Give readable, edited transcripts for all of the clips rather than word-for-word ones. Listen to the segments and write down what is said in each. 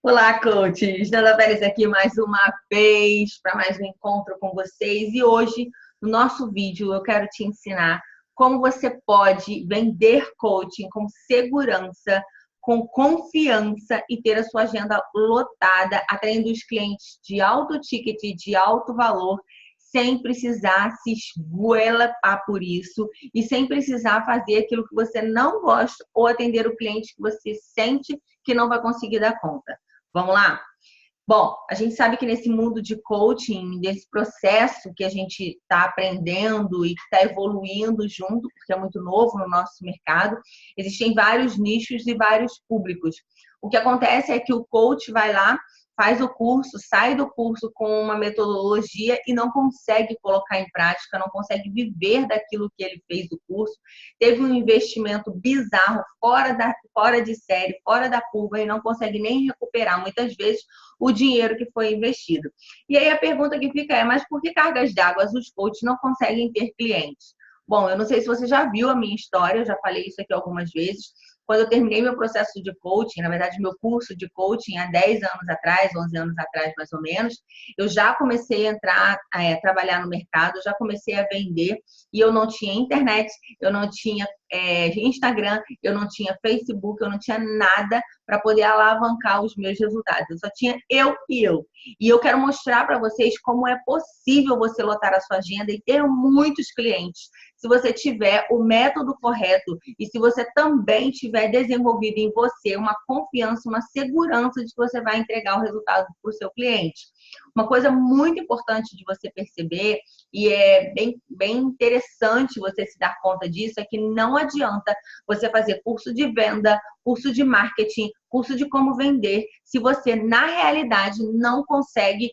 Olá, coaches! Nanda Pérez aqui mais uma vez para mais um encontro com vocês. E hoje, no nosso vídeo, eu quero te ensinar como você pode vender coaching com segurança, com confiança e ter a sua agenda lotada, atraindo os clientes de alto ticket, de alto valor, sem precisar se esguelepar por isso e sem precisar fazer aquilo que você não gosta ou atender o cliente que você sente que não vai conseguir dar conta. Vamos lá? Bom, a gente sabe que nesse mundo de coaching, desse processo que a gente está aprendendo e que está evoluindo junto, porque é muito novo no nosso mercado, existem vários nichos e vários públicos. O que acontece é que o coach vai lá, faz o curso, sai do curso com uma metodologia e não consegue colocar em prática, não consegue viver daquilo que ele fez do curso. Teve um investimento bizarro, fora de série, fora da curva e não consegue nem recuperar, muitas vezes, o dinheiro que foi investido. E aí a pergunta que fica é, mas por que cargas d'água os coaches não conseguem ter clientes? Bom, eu não sei se você já viu a minha história, eu já falei isso aqui algumas vezes. Quando eu terminei meu processo de coaching, na verdade, meu curso de coaching há 10 anos atrás, 11 anos atrás, mais ou menos, eu já comecei a entrar, trabalhar no mercado, já comecei a vender e eu não tinha internet, eu não tinha Instagram, eu não tinha Facebook, eu não tinha nada para poder alavancar os meus resultados. Eu só tinha eu e eu. E eu quero mostrar para vocês como é possível você lotar a sua agenda e ter muitos clientes se você tiver o método correto e se você também tiver desenvolvido em você uma confiança, uma segurança de que você vai entregar o resultado para o seu cliente. Uma coisa muito importante de você perceber, e é bem interessante você se dar conta disso, é que não adianta você fazer curso de venda, curso de marketing, curso de como vender, se você, na realidade, não consegue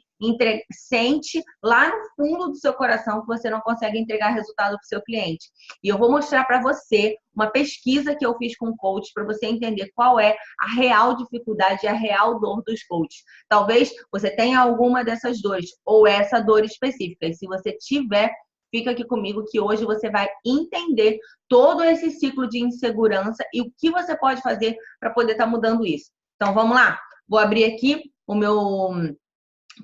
sente lá no fundo do seu coração que você não consegue entregar resultado para o seu cliente. E eu vou mostrar para você uma pesquisa que eu fiz com coach para você entender qual é a real dificuldade e a real dor dos coaches. Talvez você tenha alguma dessas dores ou essa dor específica. E se você tiver, fica aqui comigo que hoje você vai entender todo esse ciclo de insegurança e o que você pode fazer para poder estar mudando isso. Então, vamos lá. Vou abrir aqui o meu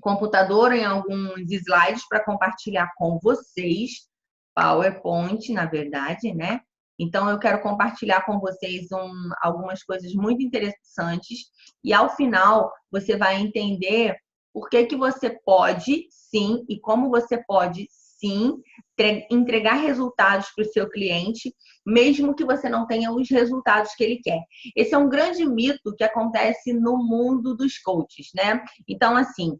computador em alguns slides para compartilhar com vocês. PowerPoint, na verdade, né? Então, eu quero compartilhar com vocês algumas coisas muito interessantes e, ao final, você vai entender por que você pode, sim, e como você pode, sim, entregar resultados para o seu cliente, mesmo que você não tenha os resultados que ele quer. Esse é um grande mito que acontece no mundo dos coaches, né? Então, assim,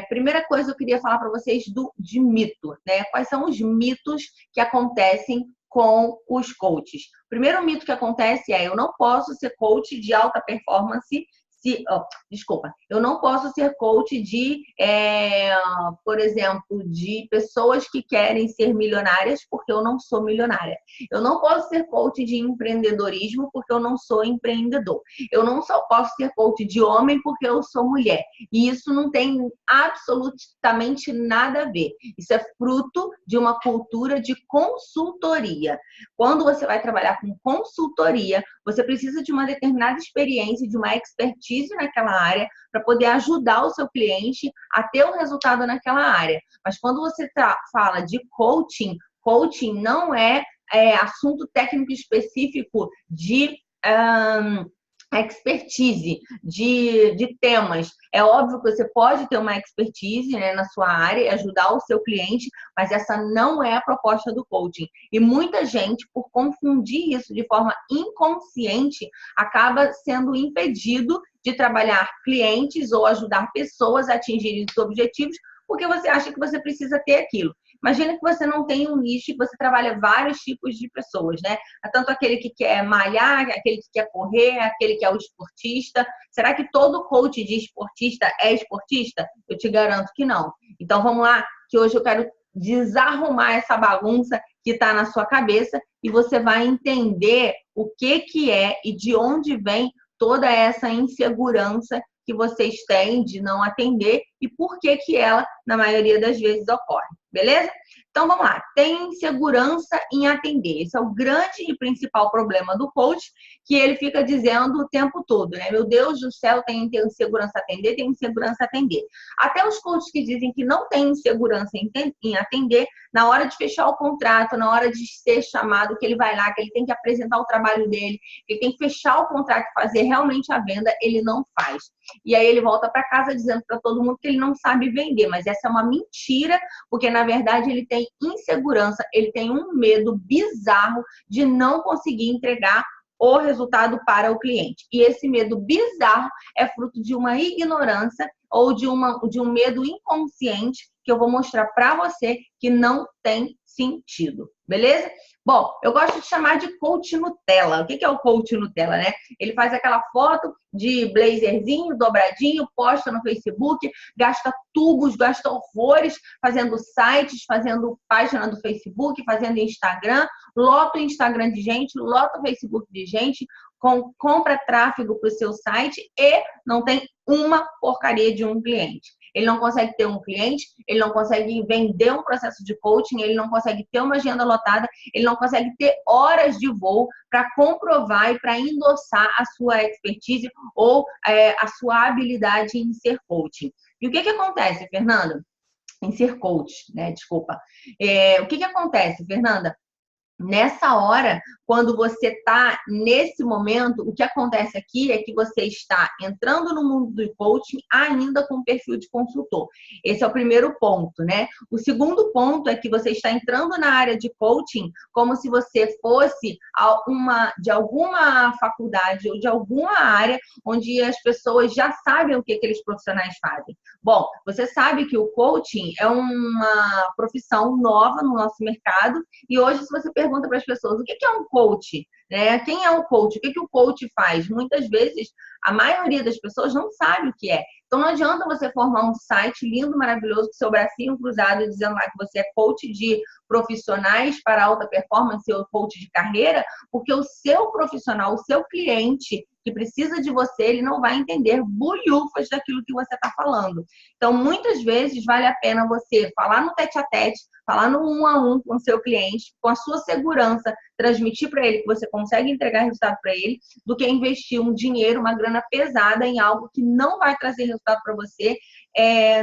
primeira coisa eu queria falar para vocês de mito, né? Quais são os mitos que acontecem com os coaches? O primeiro mito que acontece é: eu não posso ser coach de alta performance eu não posso ser coach por exemplo, de pessoas que querem ser milionárias porque eu não sou milionária. Eu não posso ser coach de empreendedorismo porque eu não sou empreendedor. Eu não só posso ser coach de homem porque eu sou mulher. E isso não tem absolutamente nada a ver. Isso é fruto de uma cultura de consultoria. Quando você vai trabalhar com consultoria, você precisa de uma determinada experiência, de uma expertise naquela área para poder ajudar o seu cliente a ter um resultado naquela área. Mas quando você fala de coaching, coaching não é assunto técnico específico de expertise, de temas. É óbvio que você pode ter uma expertise, né, na sua área e ajudar o seu cliente, mas essa não é a proposta do coaching. E muita gente, por confundir isso de forma inconsciente, acaba sendo impedido de trabalhar clientes ou ajudar pessoas a atingirem os objetivos, porque você acha que você precisa ter aquilo. Imagina que você não tem um nicho e que você trabalha vários tipos de pessoas, né? Tanto aquele que quer malhar, aquele que quer correr, aquele que é o esportista. Será que todo coach de esportista é esportista? Eu te garanto que não. Então, vamos lá, que hoje eu quero desarrumar essa bagunça que está na sua cabeça e você vai entender o que é e de onde vem toda essa insegurança que vocês têm de não atender e por que ela, na maioria das vezes, ocorre. Beleza? Então, vamos lá. Tem insegurança em atender. Esse é o grande e principal problema do coach, que ele fica dizendo o tempo todo, né? Meu Deus do céu, tem insegurança a atender, tem insegurança a atender. Até os coaches que dizem que não tem insegurança em atender, na hora de fechar o contrato, na hora de ser chamado, que ele vai lá, que ele tem que apresentar o trabalho dele, que ele tem que fechar o contrato e fazer realmente a venda, ele não faz. E aí ele volta para casa dizendo para todo mundo que ele não sabe vender, mas essa é uma mentira, porque na verdade ele tem insegurança, ele tem um medo bizarro de não conseguir entregar o resultado para o cliente. E esse medo bizarro é fruto de uma ignorância ou de um medo inconsciente que eu vou mostrar para você que não tem sentido, beleza? Bom, eu gosto de chamar de coach Nutella. O que é o coach Nutella, né? Ele faz aquela foto de blazerzinho, dobradinho, posta no Facebook, gasta tubos, gasta horrores fazendo sites, fazendo página do Facebook, fazendo Instagram, lota o Instagram de gente, lota o Facebook de gente, compra tráfego para o seu site e não tem uma porcaria de um cliente. Ele não consegue ter um cliente, ele não consegue vender um processo de coaching, ele não consegue ter uma agenda lotada, ele não consegue ter horas de voo para comprovar e para endossar a sua expertise ou a sua habilidade em ser coaching. E o que acontece, Fernanda? Em ser coach, né? Desculpa. O que acontece, Fernanda? Nessa hora, quando você está nesse momento, o que acontece aqui é que você está entrando no mundo do coaching ainda com perfil de consultor. Esse é o primeiro ponto, né? O segundo ponto é que você está entrando na área de coaching como se você fosse de alguma faculdade ou de alguma área onde as pessoas já sabem o que aqueles profissionais fazem. Bom, você sabe que o coaching é uma profissão nova no nosso mercado e hoje, se você pergunta para as pessoas o que é um coach, né? Quem é o coach? O que o coach faz? Muitas vezes, a maioria das pessoas não sabe o que é. Então, não adianta você formar um site lindo, maravilhoso, com seu bracinho cruzado, dizendo lá que você é coach de profissionais para alta performance ou coach de carreira, porque o seu profissional, o seu cliente que precisa de você, ele não vai entender bulhufas daquilo que você está falando. Então, muitas vezes, vale a pena você falar no tete-a-tete, falar no 1-a-1 com o seu cliente, com a sua segurança, transmitir para ele que você consegue entregar resultado para ele, do que investir um dinheiro, uma grana pesada em algo que não vai trazer resultado para você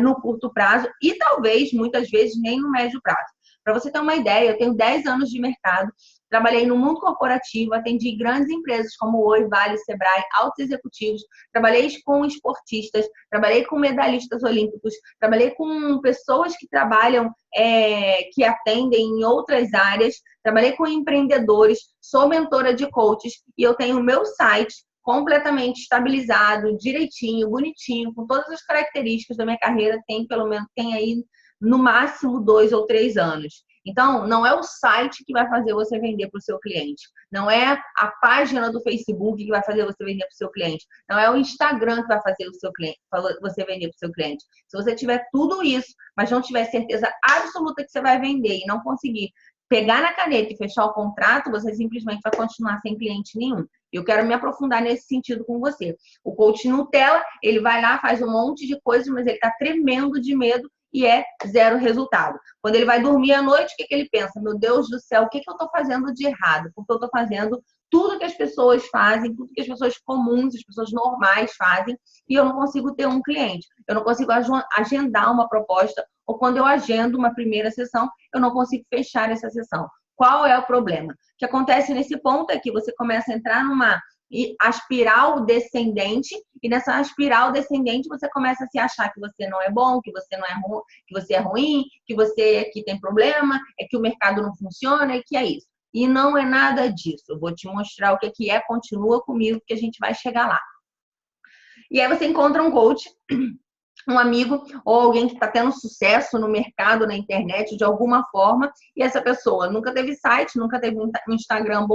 no curto prazo e talvez, muitas vezes, nem no médio prazo. Para você ter uma ideia, eu tenho 10 anos de mercado, trabalhei no mundo corporativo, atendi grandes empresas como Oi, Vale, Sebrae, altos executivos, trabalhei com esportistas, trabalhei com medalhistas olímpicos, trabalhei com pessoas que trabalham, que atendem em outras áreas, trabalhei com empreendedores, sou mentora de coaches e eu tenho o meu site completamente estabilizado, direitinho, bonitinho, com todas as características da minha carreira, tem aí no máximo 2 ou 3 anos. Então, não é o site que vai fazer você vender para o seu cliente. Não é a página do Facebook que vai fazer você vender para o seu cliente. Não é o Instagram que vai fazer você vender para o seu cliente. Se você tiver tudo isso, mas não tiver certeza absoluta que você vai vender e não conseguir pegar na caneta e fechar o contrato, você simplesmente vai continuar sem cliente nenhum. Eu quero me aprofundar nesse sentido com você. O coach Nutella, ele vai lá, faz um monte de coisas, mas ele está tremendo de medo e é zero resultado. Quando ele vai dormir à noite, o que ele pensa? Meu Deus do céu, o que eu estou fazendo de errado? Porque eu estou fazendo tudo que as pessoas fazem, tudo que as pessoas comuns, as pessoas normais fazem, e eu não consigo ter um cliente. Eu não consigo agendar uma proposta, ou quando eu agendo uma primeira sessão, eu não consigo fechar essa sessão. Qual é o problema? O que acontece nesse ponto é que você começa a entrar numa espiral descendente, e nessa espiral descendente você começa a se achar que você não é bom, que você não é ruim, que você é ruim, que você que tem problema, que o mercado não funciona e que é isso. E não é nada disso. Eu vou te mostrar o que é, continua comigo que a gente vai chegar lá. E aí você encontra um coach, um amigo ou alguém que está tendo sucesso no mercado, na internet, de alguma forma, e essa pessoa nunca teve site, nunca teve um Instagram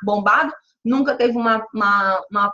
bombado, nunca teve uma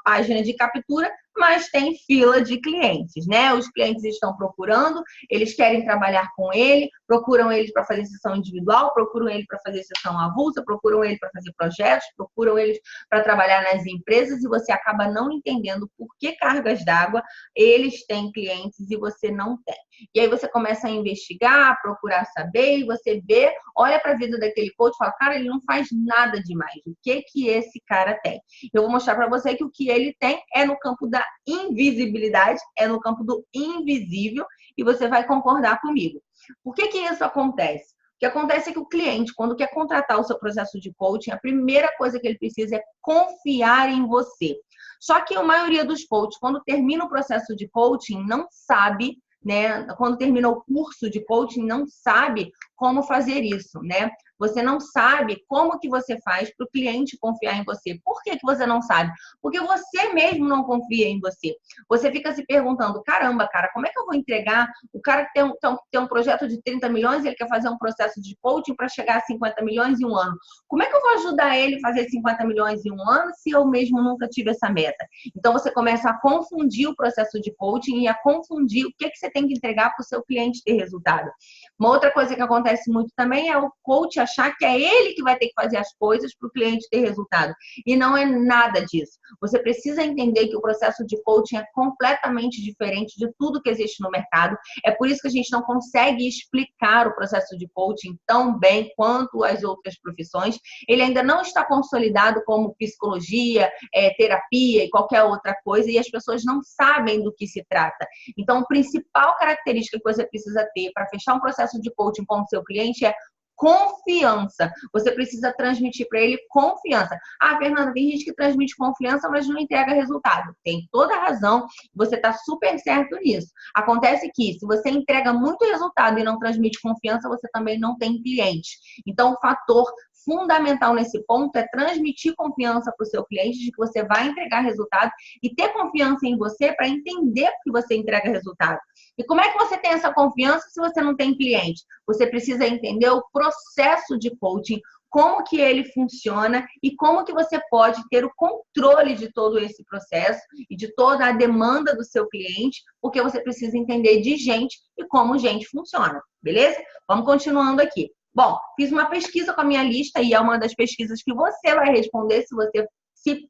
página de captura, mas tem fila de clientes, né? Os clientes estão procurando, eles querem trabalhar com ele, procuram ele para fazer sessão individual, procuram ele para fazer sessão avulsa, procuram ele para fazer projetos, procuram eles para trabalhar nas empresas e você acaba não entendendo por que cargas d'água eles têm clientes e você não tem. E aí você começa a investigar, procurar saber e você vê, olha para a vida daquele coach e fala, cara, ele não faz nada demais. O que que esse cara tem? Eu vou mostrar para você que o que ele tem é no campo da invisibilidade, é no campo do invisível e você vai concordar comigo. Por que que isso acontece? O que acontece é que o cliente, quando quer contratar o seu processo de coaching, a primeira coisa que ele precisa é confiar em você. Só que a maioria dos coaches, quando termina o processo de coaching, não sabe, né? Quando termina o curso de coaching, não sabe como fazer isso, né? Você não sabe como que você faz para o cliente confiar em você. Por que que você não sabe? Porque você mesmo não confia em você. Você fica se perguntando, caramba, cara, como é que eu vou entregar? O cara que tem um projeto de 30 milhões, ele quer fazer um processo de coaching para chegar a 50 milhões em um ano. Como é que eu vou ajudar ele a fazer 50 milhões em um ano se eu mesmo nunca tive essa meta? Então, você começa a confundir o processo de coaching e a confundir o que que você tem que entregar para o seu cliente ter resultado. Uma outra coisa que acontece muito também é o coach achar que é ele que vai ter que fazer as coisas para o cliente ter resultado. E não é nada disso. Você precisa entender que o processo de coaching é completamente diferente de tudo que existe no mercado. É por isso que a gente não consegue explicar o processo de coaching tão bem quanto as outras profissões. Ele ainda não está consolidado como psicologia, terapia e qualquer outra coisa, e as pessoas não sabem do que se trata. Então, a principal característica que você precisa ter para fechar um processo de coaching com o seu cliente é confiança. Você precisa transmitir para ele confiança. Ah, Fernanda, tem gente que transmite confiança, mas não entrega resultado. Tem toda a razão, você está super certo nisso. Acontece que, se você entrega muito resultado e não transmite confiança, você também não tem cliente. Então, o fator fundamental nesse ponto é transmitir confiança para o seu cliente de que você vai entregar resultado e ter confiança em você para entender que você entrega resultado. E como é que você tem essa confiança se você não tem cliente? Você precisa entender o processo de coaching, como que ele funciona e como que você pode ter o controle de todo esse processo e de toda a demanda do seu cliente, porque você precisa entender de gente e como gente funciona, beleza? Vamos continuando aqui. Bom, fiz uma pesquisa com a minha lista e é uma das pesquisas que você vai responder se você se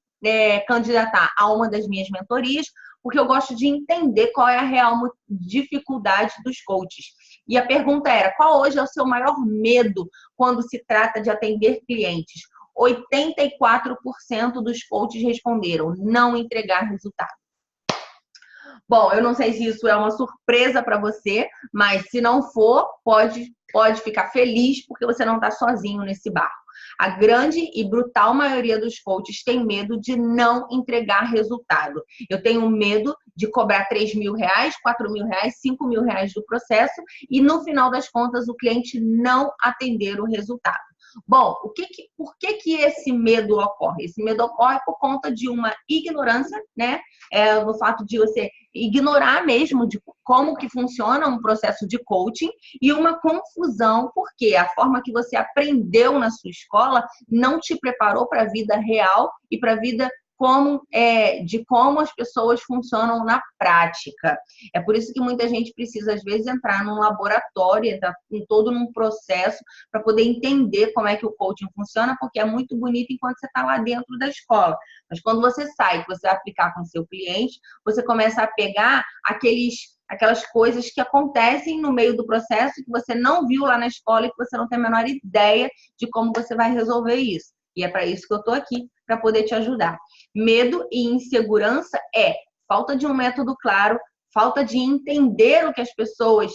candidatar a uma das minhas mentorias, porque eu gosto de entender qual é a real dificuldade dos coaches. E a pergunta era, qual hoje é o seu maior medo quando se trata de atender clientes? 84% dos coaches responderam, não entregar resultado. Bom, eu não sei se isso é uma surpresa para você, mas se não for, pode ficar feliz porque você não está sozinho nesse barco. A grande e brutal maioria dos coaches tem medo de não entregar resultado. Eu tenho medo de cobrar 3 mil reais, 4 mil reais, 5 mil reais do processo e no final das contas o cliente não atender o resultado. Bom, por que esse medo ocorre? Esse medo ocorre por conta de uma ignorância, né? No fato de você ignorar mesmo de como que funciona um processo de coaching e uma confusão, porque a forma que você aprendeu na sua escola não te preparou para a vida real e para a vida de como as pessoas funcionam na prática. É por isso que muita gente precisa, às vezes, entrar num laboratório, entrar todo num processo para poder entender como é que o coaching funciona, porque é muito bonito enquanto você está lá dentro da escola. Mas quando você sai, que você vai aplicar com o seu cliente, você começa a pegar aquelas coisas que acontecem no meio do processo que você não viu lá na escola e que você não tem a menor ideia de como você vai resolver isso. E é para isso que eu estou aqui, para poder te ajudar. Medo e insegurança é falta de um método claro, falta de entender o que as pessoas,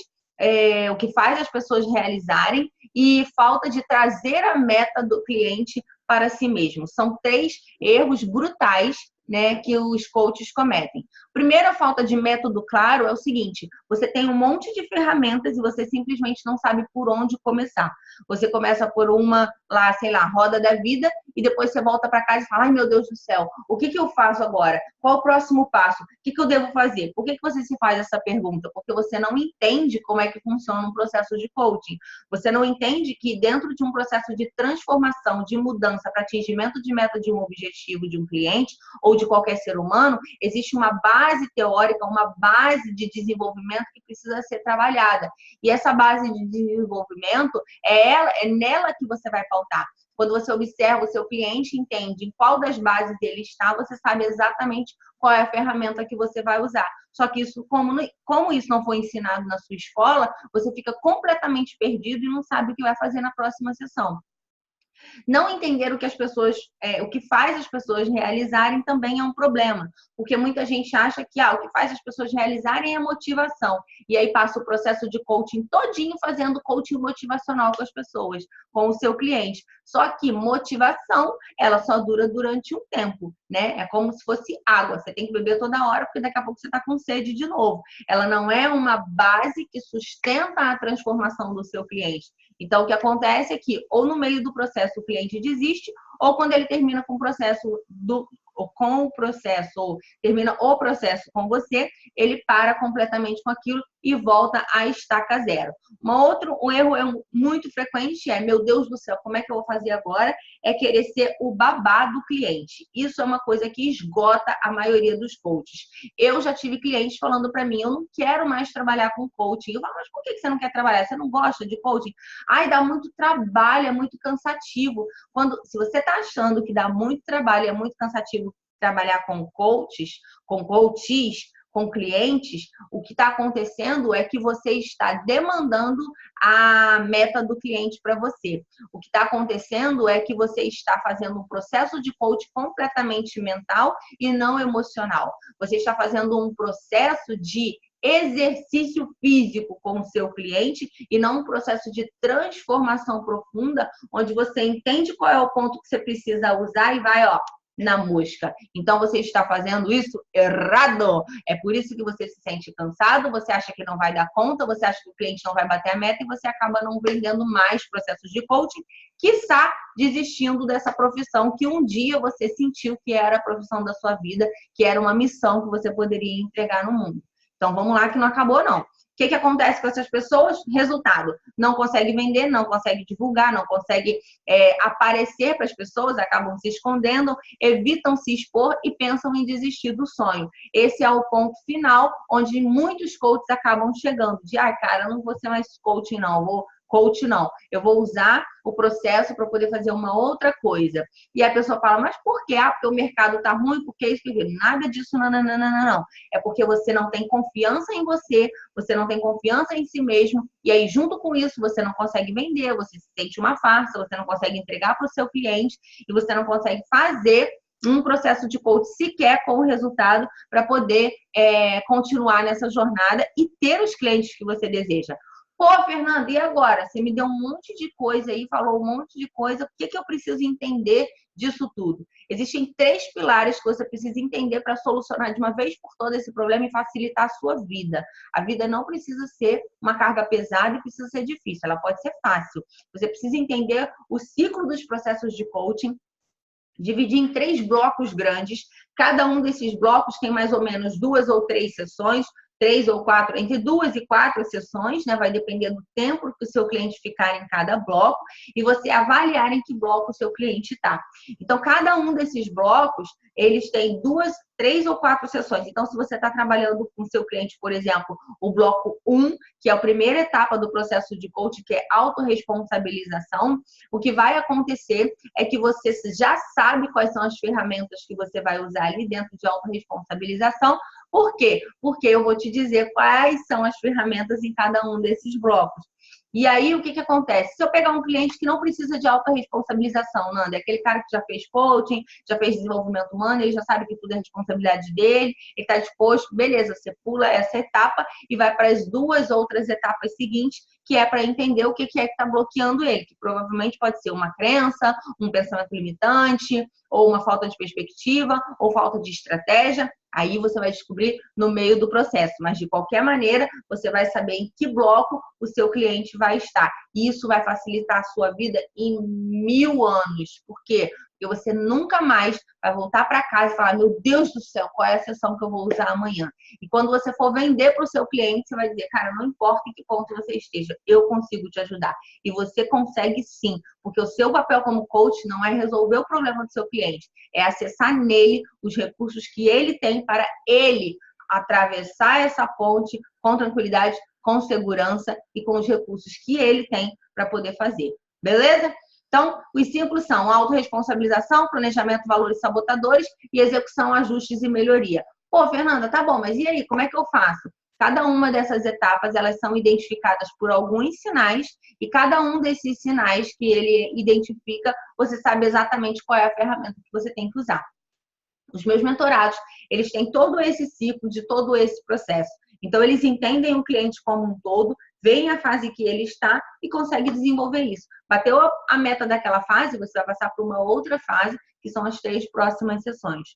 o que faz as pessoas realizarem e falta de trazer a meta do cliente para si mesmo. São 3 erros brutais, né, que os coaches cometem. Primeiro, a falta de método claro é o seguinte: você tem um monte de ferramentas e você simplesmente não sabe por onde começar. Você começa por uma, roda da vida e depois você volta para casa e fala, ai meu Deus do céu, o que eu faço agora? Qual o próximo passo? O que eu devo fazer? Por que você se faz essa pergunta? Porque você não entende como é que funciona um processo de coaching. Você não entende que dentro de um processo de transformação, de mudança para atingimento de meta de um objetivo de um cliente ou de qualquer ser humano, existe uma base teórica, uma base de desenvolvimento que precisa ser trabalhada. E essa base de desenvolvimento é nela que você vai pautar. Quando você observa o seu cliente, entende em qual das bases ele está, você sabe exatamente qual é a ferramenta que você vai usar. Só que isso, como isso não foi ensinado na sua escola, você fica completamente perdido e não sabe o que vai fazer na próxima sessão. Não entender o que as pessoas, o que faz as pessoas realizarem também é um problema, porque muita gente acha que o que faz as pessoas realizarem é motivação, e aí passa o processo de coaching todinho fazendo coaching motivacional com as pessoas, com o seu cliente. Só que motivação, ela só dura durante um tempo, né? É como se fosse água, você tem que beber toda hora, porque daqui a pouco você está com sede de novo. Ela não é uma base que sustenta a transformação do seu cliente. Então, o que acontece é que, ou no meio do processo o cliente desiste, ou quando ele termina com o processo ou termina o processo com você, ele para completamente com aquilo e volta à estaca zero. Um erro muito frequente é, meu Deus do céu, como é que eu vou fazer agora? É querer ser o babá do cliente. Isso é uma coisa que esgota a maioria dos coaches. Eu já tive clientes falando para mim, eu não quero mais trabalhar com coaching. Eu falo, mas por que você não quer trabalhar? Você não gosta de coaching? Ai, dá muito trabalho, é muito cansativo. Se você está achando que dá muito trabalho, é muito cansativo trabalhar com coaches, com clientes, o que está acontecendo é que você está demandando a meta do cliente para você. O que está acontecendo é que você está fazendo um processo de coaching completamente mental e não emocional. Você está fazendo um processo de exercício físico com o seu cliente e não um processo de transformação profunda, onde você entende qual é o ponto que você precisa usar e vai, na mosca. Então, você está fazendo isso errado. É por isso que você se sente cansado, você acha que não vai dar conta, você acha que o cliente não vai bater a meta e você acaba não vendendo mais processos de coaching, quiçá desistindo dessa profissão que um dia você sentiu que era a profissão da sua vida, que era uma missão que você poderia entregar no mundo. Então, vamos lá que não acabou, não. O que acontece com essas pessoas? Resultado, não consegue vender, não consegue divulgar, não consegue aparecer para as pessoas, acabam se escondendo, evitam se expor e pensam em desistir do sonho. Esse é o ponto final onde muitos coaches acabam chegando. De, cara, não vou ser mais coach não, eu vou usar o processo para poder fazer uma outra coisa. E a pessoa fala, mas por quê? Porque o mercado está ruim, porque isso que nada disso, não. É porque você não tem confiança em você não tem confiança em si mesmo, e aí junto com isso você não consegue vender, você se sente uma farsa, você não consegue entregar para o seu cliente e você não consegue fazer um processo de coach sequer com o resultado para poder continuar nessa jornada e ter os clientes que você deseja. Pô, Fernanda, e agora? Você me deu um monte de coisa aí, falou um monte de coisa. O que eu preciso entender disso tudo? Existem 3 pilares que você precisa entender para solucionar de uma vez por todas esse problema e facilitar a sua vida. A vida não precisa ser uma carga pesada e precisa ser difícil. Ela pode ser fácil. Você precisa entender o ciclo dos processos de coaching, dividir em 3 blocos grandes. Cada um desses blocos tem mais ou menos 2 ou 3 sessões, 3 ou 4, entre 2 e 4 sessões, né? Vai depender do tempo que o seu cliente ficar em cada bloco e você avaliar em que bloco o seu cliente está. Então, cada um desses blocos, eles têm 2, 3 ou 4 sessões. Então, se você está trabalhando com o seu cliente, por exemplo, o bloco 1, que é a primeira etapa do processo de coaching, que é autorresponsabilização, o que vai acontecer é que você já sabe quais são as ferramentas que você vai usar ali dentro de autorresponsabilização. Por quê? Porque eu vou te dizer quais são as ferramentas em cada um desses blocos. E aí, o que acontece? Se eu pegar um cliente que não precisa de alta responsabilização, Nanda, é aquele cara que já fez coaching, já fez desenvolvimento humano, ele já sabe que tudo é responsabilidade dele, ele está disposto, beleza, você pula essa etapa e vai para as 2 outras etapas seguintes, que é para entender o que é que está bloqueando ele, que provavelmente pode ser uma crença, um pensamento limitante, ou uma falta de perspectiva, ou falta de estratégia. Aí você vai descobrir no meio do processo, mas de qualquer maneira você vai saber em que bloco o seu cliente vai estar. E isso vai facilitar a sua vida em 1000 anos. Por quê? Porque você nunca mais vai voltar para casa e falar, meu Deus do céu, qual é a sessão que eu vou usar amanhã? E quando você for vender para o seu cliente, você vai dizer, cara, não importa em que ponto você esteja, eu consigo te ajudar. E você consegue sim, porque o seu papel como coach não é resolver o problema do seu cliente, é acessar nele os recursos que ele tem para ele atravessar essa ponte com tranquilidade, com segurança e com os recursos que ele tem para poder fazer. Beleza? Então, os 5 são autorresponsabilização, planejamento, valores sabotadores e execução, ajustes e melhoria. Pô, Fernanda, tá bom, mas e aí, como é que eu faço? Cada uma dessas etapas, elas são identificadas por alguns sinais e cada um desses sinais que ele identifica, você sabe exatamente qual é a ferramenta que você tem que usar. Os meus mentorados, eles têm todo esse ciclo de todo esse processo. Então, eles entendem o cliente como um todo, veem a fase que ele está e conseguem desenvolver isso. Bateu a meta daquela fase, você vai passar para uma outra fase, que são as 3 próximas sessões.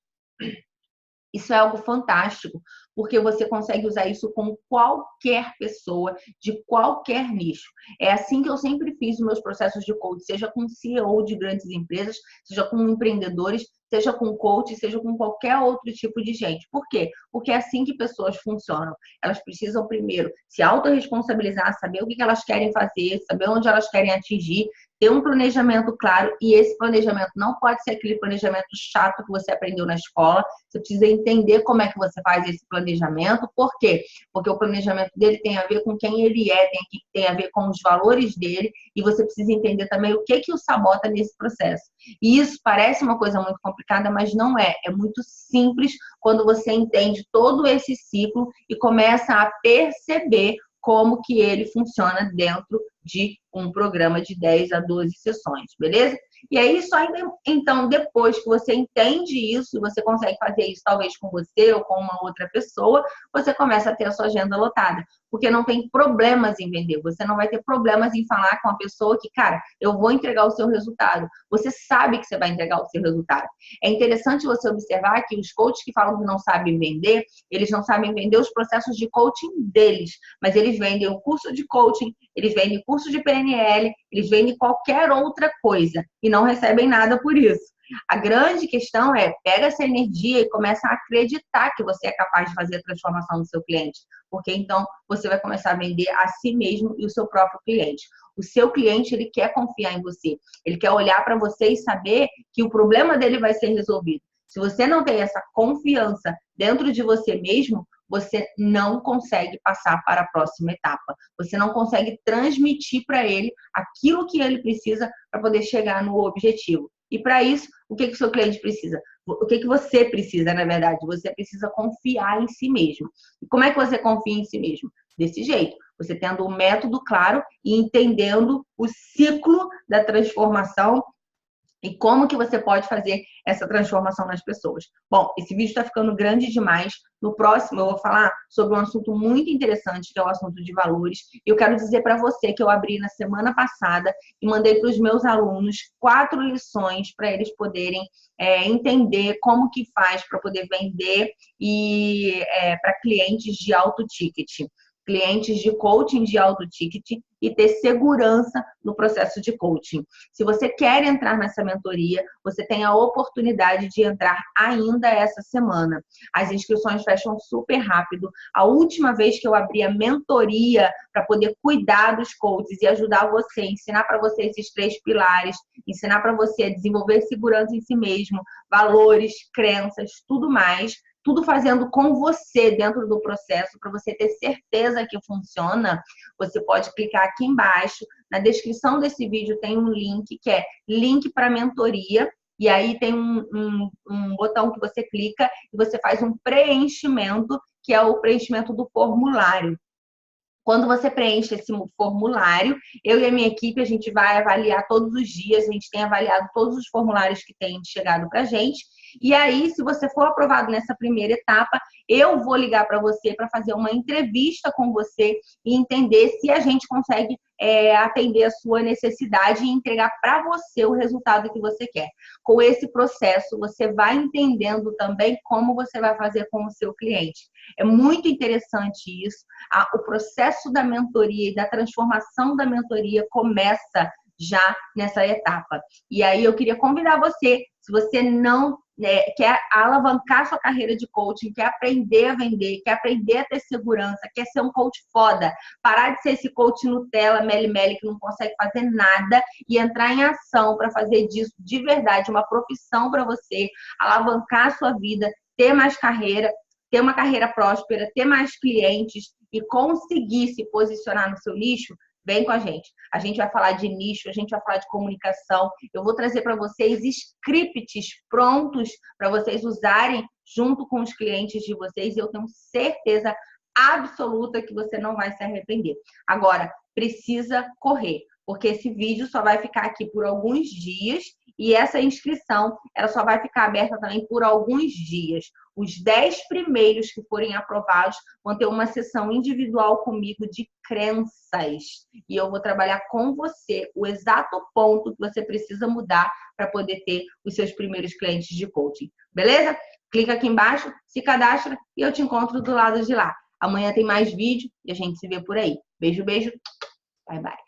Isso é algo fantástico, porque você consegue usar isso com qualquer pessoa, de qualquer nicho. É assim que eu sempre fiz os meus processos de coach, seja com CEO de grandes empresas, seja com empreendedores, seja com coach, seja com qualquer outro tipo de gente. Por quê? Porque é assim que pessoas funcionam. Elas precisam primeiro se autorresponsabilizar, saber o que elas querem fazer, saber onde elas querem atingir, ter um planejamento claro, e esse planejamento não pode ser aquele planejamento chato que você aprendeu na escola. Você precisa entender como é que você faz esse planejamento. Por quê? Porque o planejamento dele tem a ver com quem ele é, tem a ver com os valores dele, e você precisa entender também o que o sabota nesse processo. E isso parece uma coisa muito complicada, mas não é. É muito simples quando você entende todo esse ciclo e começa a perceber como que ele funciona dentro de um programa de 10 a 12 sessões, beleza? E aí, só então, depois que você entende isso, e você consegue fazer isso talvez com você ou com uma outra pessoa, você começa a ter a sua agenda lotada. Porque não tem problemas em vender. Você não vai ter problemas em falar com a pessoa que, cara, eu vou entregar o seu resultado. Você sabe que você vai entregar o seu resultado. É interessante você observar que os coaches que falam que não sabem vender, eles não sabem vender os processos de coaching deles, mas eles vendem o curso de coaching, eles vendem curso de PNL, eles vendem qualquer outra coisa e não recebem nada por isso. A grande questão é, pega essa energia e começa a acreditar que você é capaz de fazer a transformação do seu cliente, porque então você vai começar a vender a si mesmo e o seu próprio cliente. O seu cliente, ele quer confiar em você, ele quer olhar para você e saber que o problema dele vai ser resolvido. Se você não tem essa confiança dentro de você mesmo, você não consegue passar para a próxima etapa. Você não consegue transmitir para ele aquilo que ele precisa para poder chegar no objetivo. E para isso, o que o seu cliente precisa? O que você precisa, na verdade? Você precisa confiar em si mesmo. E como é que você confia em si mesmo? Desse jeito. Você tendo um método claro e entendendo o ciclo da transformação e como que você pode fazer essa transformação nas pessoas. Bom, esse vídeo está ficando grande demais. No próximo eu vou falar sobre um assunto muito interessante, que é o assunto de valores. E eu quero dizer para você que eu abri na semana passada e mandei para os meus alunos 4 lições para eles poderem entender como que faz para poder vender e para clientes de alto ticket. Clientes de coaching de alto ticket e ter segurança no processo de coaching. Se você quer entrar nessa mentoria, você tem a oportunidade de entrar ainda essa semana. As inscrições fecham super rápido. A última vez que eu abri a mentoria para poder cuidar dos coaches e ajudar você, ensinar para você esses 3 pilares, ensinar para você a desenvolver segurança em si mesmo, valores, crenças, tudo mais, tudo fazendo com você dentro do processo, para você ter certeza que funciona, você pode clicar aqui embaixo. Na descrição desse vídeo tem um link, que é link para mentoria, e aí tem um botão que você clica e você faz um preenchimento, que é o preenchimento do formulário. Quando você preenche esse formulário, eu e a minha equipe, a gente vai avaliar todos os dias, a gente tem avaliado todos os formulários que têm chegado para a gente. E aí, se você for aprovado nessa primeira etapa, eu vou ligar para você para fazer uma entrevista com você e entender se a gente consegue atender a sua necessidade e entregar para você o resultado que você quer. Com esse processo, você vai entendendo também como você vai fazer com o seu cliente. É muito interessante isso. O processo da mentoria e da transformação da mentoria começa já nessa etapa. E aí eu queria convidar você, se você não quer alavancar sua carreira de coaching, quer aprender a vender, quer aprender a ter segurança, quer ser um coach foda, parar de ser esse coach Nutella, mele-mele, que não consegue fazer nada e entrar em ação para fazer disso de verdade uma profissão para você, alavancar a sua vida, ter mais carreira, ter uma carreira próspera, ter mais clientes e conseguir se posicionar no seu nicho, vem com a gente. A gente vai falar de nicho, a gente vai falar de comunicação. Eu vou trazer para vocês scripts prontos para vocês usarem junto com os clientes de vocês. E eu tenho certeza absoluta que você não vai se arrepender. Agora, precisa correr, porque esse vídeo só vai ficar aqui por alguns dias e essa inscrição ela só vai ficar aberta também por alguns dias. Os 10 primeiros que forem aprovados vão ter uma sessão individual comigo de crenças. E eu vou trabalhar com você o exato ponto que você precisa mudar para poder ter os seus primeiros clientes de coaching. Beleza? Clica aqui embaixo, se cadastra e eu te encontro do lado de lá. Amanhã tem mais vídeo e a gente se vê por aí. Beijo, beijo. Bye, bye.